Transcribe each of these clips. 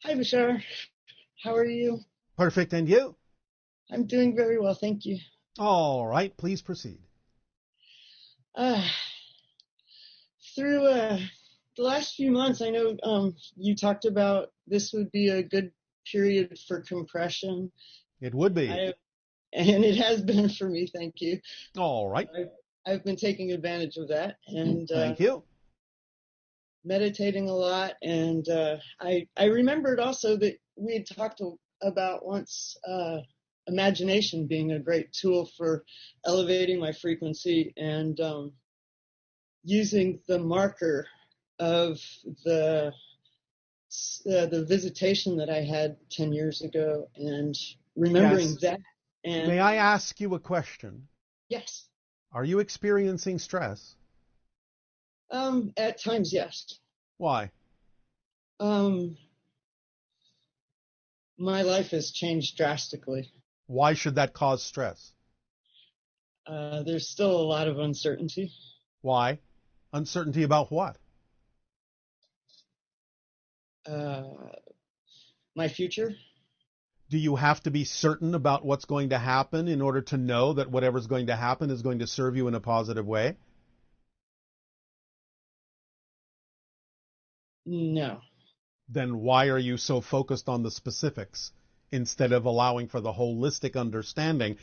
Hi, Bashar. How are you? Perfect. And you? I'm doing very well, thank you. All right. Please proceed. Uh, through the last few months, I know you talked about this would be a good period for compression. It would be. And it has been for me, thank you. All right. I've been taking advantage of that and Thank you. meditating a lot. And I remembered also that we had talked about once imagination being a great tool for elevating my frequency and using the marker of the visitation that I had 10 years ago and remembering Yes. that. And May I ask you a question? yes, Are you experiencing stress? at times, yes. Why? Um, my life has changed drastically. Why should that cause stress? There's still a lot of uncertainty. Why? Uncertainty about what? Uh, my future. Do you have to be certain about what's going to happen in order to know that whatever's going to happen is going to serve you in a positive way? No. Then why are you so focused on the specifics instead of allowing for the holistic understanding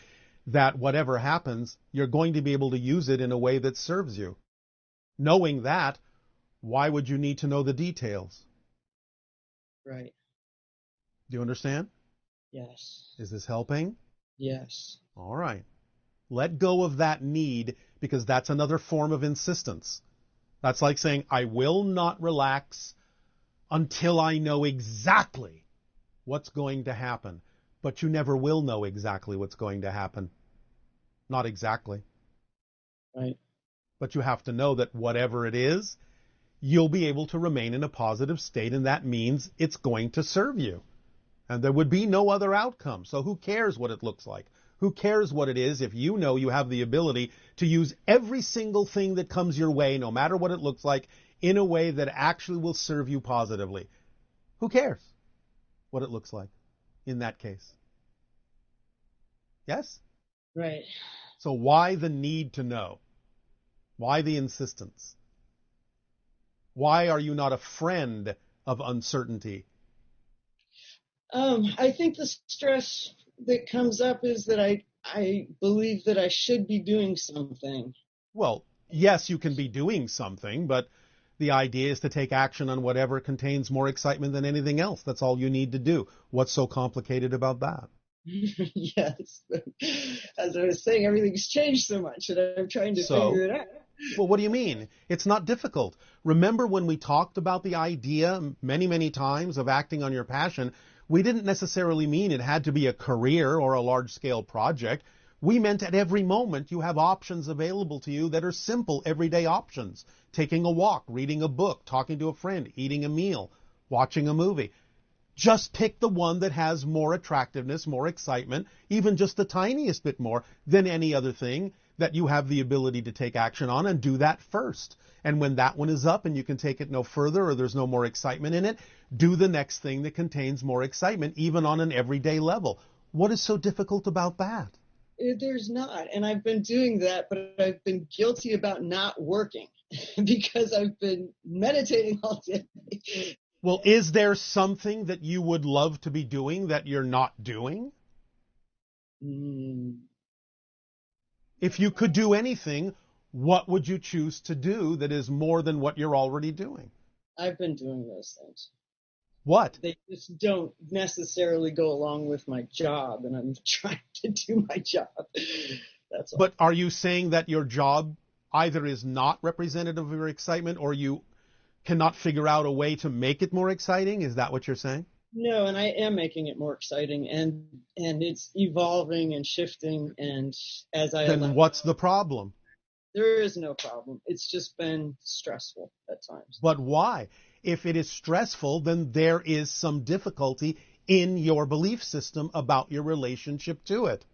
that whatever happens, you're going to be able to use it in a way that serves you? Knowing that, why would you need to know the details? Right. Do you understand? Yes. Is this helping? Yes. All right. Let go of that need, because that's another form of insistence. That's like saying, I will not relax until I know exactly what's going to happen. But you never will know exactly what's going to happen. Not exactly. Right. But you have to know that whatever it is, you'll be able to remain in a positive state, and that means it's going to serve you. And there would be no other outcome. So who cares what it looks like? Who cares what it is if you know you have the ability to use every single thing that comes your way, no matter what it looks like, in a way that actually will serve you positively? Who cares what it looks like in that case? Yes? Right. So why the need to know? Why the insistence? Why are you not a friend of uncertainty? I think the stress that comes up is that I believe that I should be doing something. Well, yes, you can be doing something, but the idea is to take action on whatever contains more excitement than anything else. That's all you need to do. What's so complicated about that? Yes. As I was saying, everything's changed so much and I'm trying to So, figure it out. well, what do you mean? It's not difficult. Remember when we talked about the idea many, many times of acting on your passion, we didn't necessarily mean it had to be a career or a large-scale project. We meant at every moment you have options available to you that are simple, everyday options. Taking a walk, reading a book, talking to a friend, eating a meal, watching a movie. Just pick the one that has more attractiveness, more excitement, even just the tiniest bit more than any other thing that you have the ability to take action on, and do that first. And when that one is up and you can take it no further, or there's no more excitement in it, do the next thing that contains more excitement, even on an everyday level. What is so difficult about that? There's not. And I've been doing that, but I've been guilty about not working because I've been meditating all day. Well, is there something that you would love to be doing that you're not doing? Mm, If you could do anything, what would you choose to do that is more than what you're already doing? I've been doing those things. What? They just don't necessarily go along with my job, and I'm trying to do my job. That's all. But are you saying that your job either is not representative of your excitement, or you cannot figure out a way to make it more exciting? Is that what you're saying? No, and I am making it more exciting, and it's evolving and shifting, and as I allow, Then what's the problem? there is no problem. It's just been stressful at times. But why? If it is stressful, then there is some difficulty in your belief system about your relationship to it.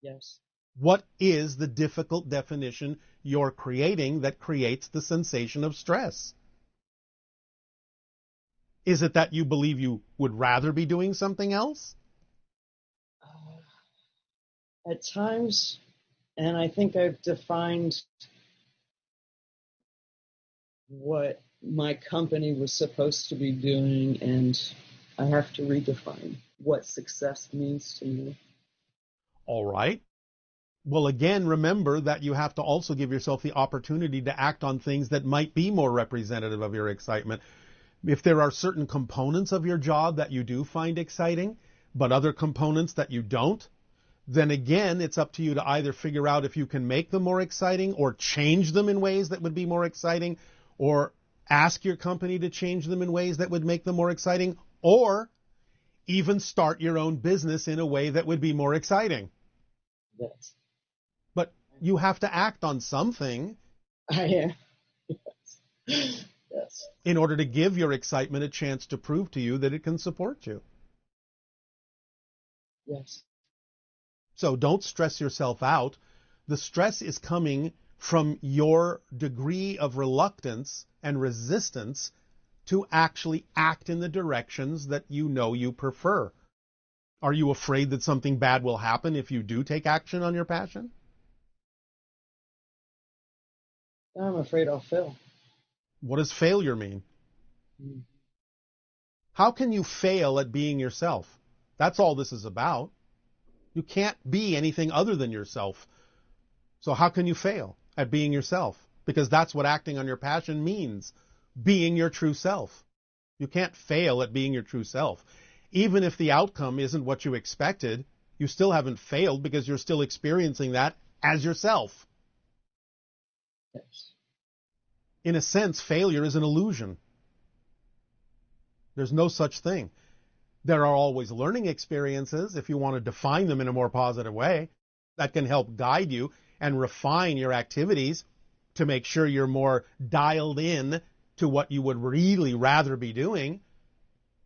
Yes. What is the difficult definition you're creating that creates the sensation of stress? Is it that you believe you would rather be doing something else? At times, and I think I've defined what my company was supposed to be doing, and I have to redefine what success means to me. All right. Well, again, remember that you have to also give yourself the opportunity to act on things that might be more representative of your excitement. If there are certain components of your job that you do find exciting, but other components that you don't, then again, it's up to you to either figure out if you can make them more exciting or change them in ways that would be more exciting, or ask your company to change them in ways that would make them more exciting, or even start your own business in a way that would be more exciting. Yes. But you have to act on something. I am. Yes. Yes. In order to give your excitement a chance to prove to you that it can support you. Yes. So don't stress yourself out. The stress is coming from your degree of reluctance and resistance to actually act in the directions that you know you prefer. Are you afraid that something bad will happen if you do take action on your passion? I'm afraid I'll fail. What does failure mean? Mm. How can you fail at being yourself? That's all this is about. You can't be anything other than yourself. So how can you fail at being yourself? Because that's what acting on your passion means, being your true self. You can't fail at being your true self. Even if the outcome isn't what you expected, you still haven't failed because you're still experiencing that as yourself. Yes. In a sense, failure is an illusion. There's no such thing. There are always learning experiences, if you want to define them in a more positive way, that can help guide you and refine your activities to make sure you're more dialed in to what you would really rather be doing.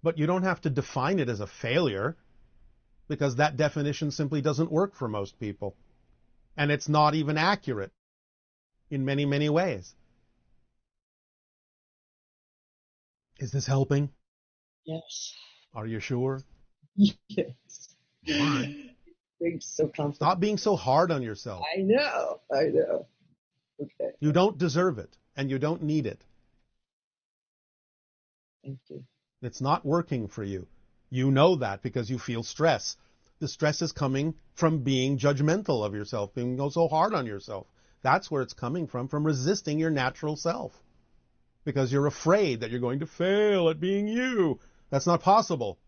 But you don't have to define it as a failure, because that definition simply doesn't work for most people. And it's not even accurate in many, many ways. Is this helping? Yes. Are you sure? Yes. All right. Being so comfortable. Stop being so hard on yourself. I know. Okay. You don't deserve it, and you don't need it. Thank you. It's not working for you. You know that because you feel stress. The stress is coming from being judgmental of yourself, being so hard on yourself. That's where it's coming from resisting your natural self. Because you're afraid that you're going to fail at being you. That's not possible.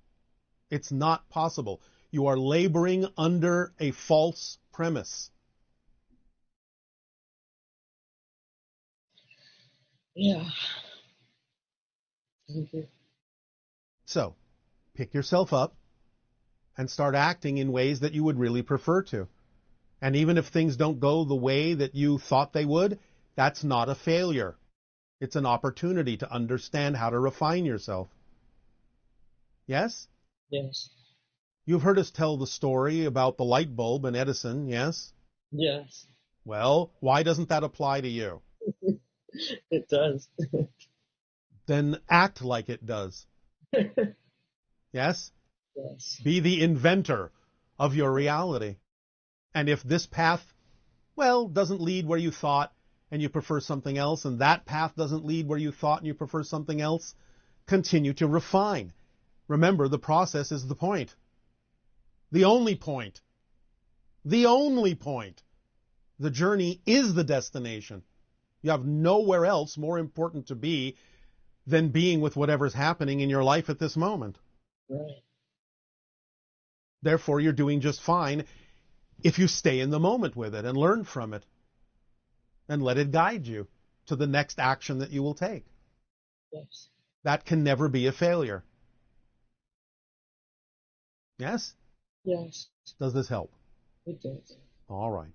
It's not possible. You are laboring under a false premise. Yeah. Thank you. So, pick yourself up and start acting in ways that you would really prefer to. And even if things don't go the way that you thought they would, that's not a failure. It's an opportunity to understand how to refine yourself. Yes? Yes. You've heard us tell the story about the light bulb and Edison, yes? Yes. Well, why doesn't that apply to you? It does. Then act like it does. Yes? Yes. Be the inventor of your reality. And if this path, doesn't lead where you thought and you prefer something else, and that path doesn't lead where you thought and you prefer something else, continue to refine. Remember, the process is the point. The only point. The only point. The journey is the destination. You have nowhere else more important to be than being with whatever's happening in your life at this moment. Right. Therefore, you're doing just fine if you stay in the moment with it and learn from it and let it guide you to the next action that you will take. Yes. That can never be a failure. Yes? Yes. Does this help? It does. All right.